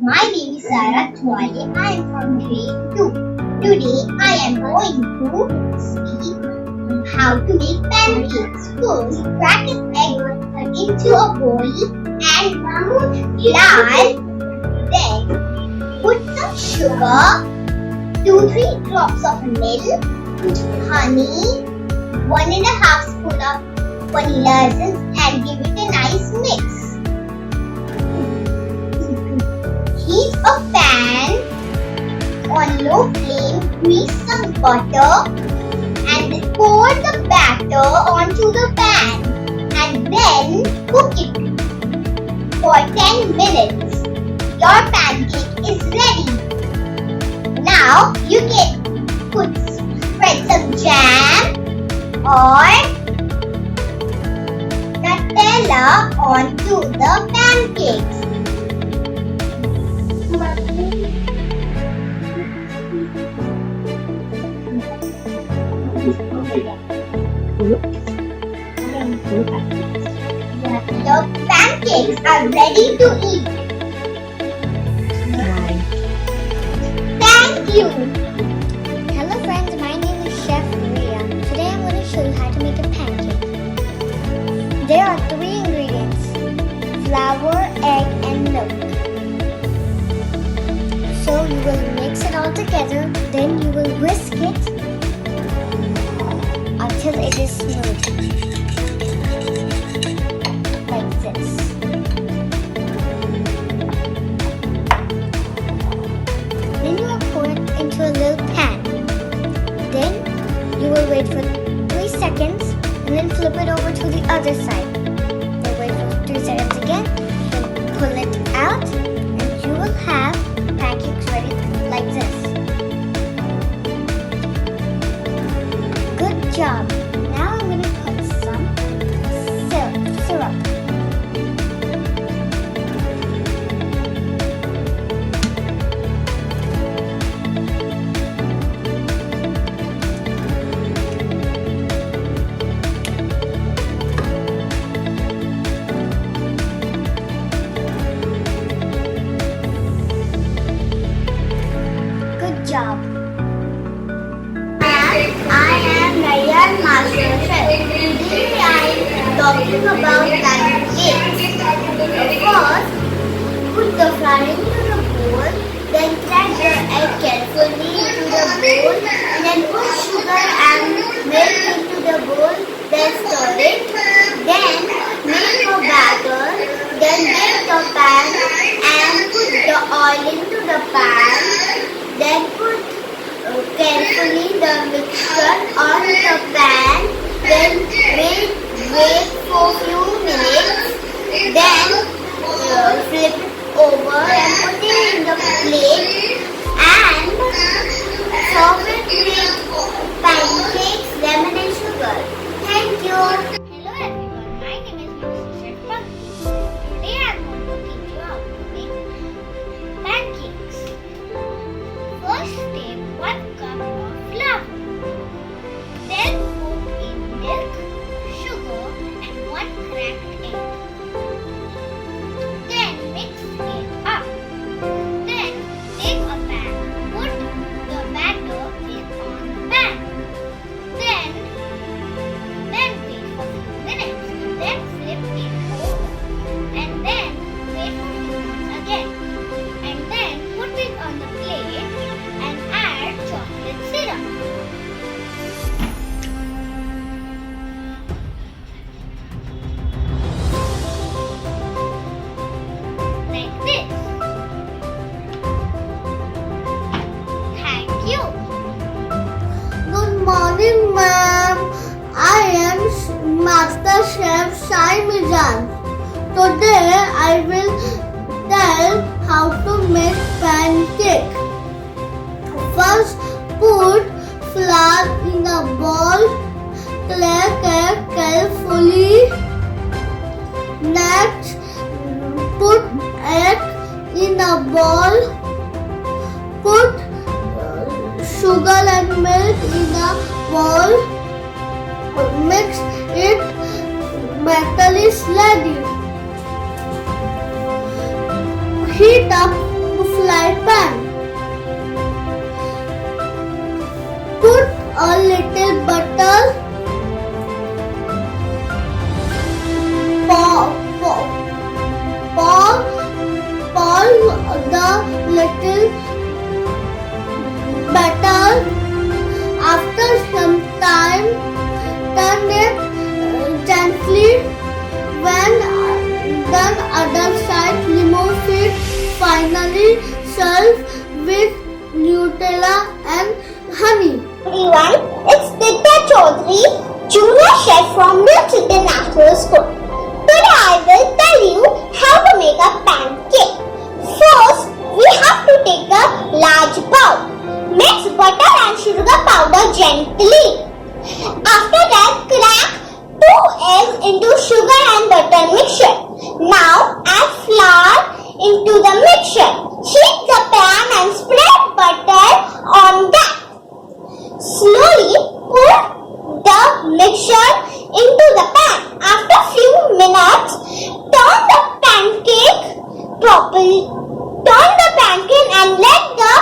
My name is Samartha. I am from grade 2. Today I am going to speak on how to make pancakes. First, crack an egg into a bowl and flour. Then put some sugar, 2-3 drops of milk, honey, 1.5 spoon of vanilla essence and give it a nice mix. Heat a pan on low flame, grease some butter and pour the batter onto the pan and then cook it for 10 minutes. Your pancake is ready. Now you can spread some jam or Nutella onto the pancakes. The pancakes are ready to eat. Thank you. Hello friends, my name is Chef Maria. Today I'm going to show you how to make a pancake. There are 3 ingredients: flour, egg and milk. So you will mix it all together, then you will whisk it until it is smooth. Like this. Then you will pour it into a little pan. Then you will wait for 3 seconds and then flip it over to the other side. Then wait for 3 seconds again, then pull it out and you will have pancakes ready like this. Good job! Now I'm going to put some syrup. Good job! I am Future MasterChef. Today I am talking about pancakes. First, put the flour into the bowl, then crack the egg carefully into the bowl, and then put sugar and milk into the bowl, then stir it. Then make a batter, then get the pan and put the oil into the pan, then put carefully the mixture on the pan, then wait for few minutes, then flip it over and put it in the plate and serve it with pancakes, lemon and sugar. Thank you. Hello everyone, my name is Shlok. Today I am going to teach you how to make pancakes. First step, 1 cup of flour. Then put in milk, sugar and 1 cracked egg. Then mix it up. Then take a pan, put the batter in on the pan. Then wait for a few minutes. Then flip it over. And then wait for a few minutes again. And then put it on the plate and add chocolate syrup. Like this. Thank you. Good morning, ma'am. I am Master Chef Sai Mizan. Today I will tell how to make pancake. First, put flour in a bowl. Crack it carefully. Next, put egg in a bowl. Put sugar and milk in a bowl. Mix it. Batter is ready. Heat up little batter. After some time, turn it gently. When done other side, remove it. Finally, serve with Nutella and honey. Everyone, it's Ditya Chaudhary, Junior Chef from Mills International School. Today I will tell you how to make a pancake. First, we have to take a large bowl. Mix butter and sugar powder gently. After that, crack 2 eggs into sugar and butter mixture. Now, add flour into the mixture. Heat the pan and spread butter on that. Slowly pour the mixture into the pan. After few minutes, turn the pancake and let the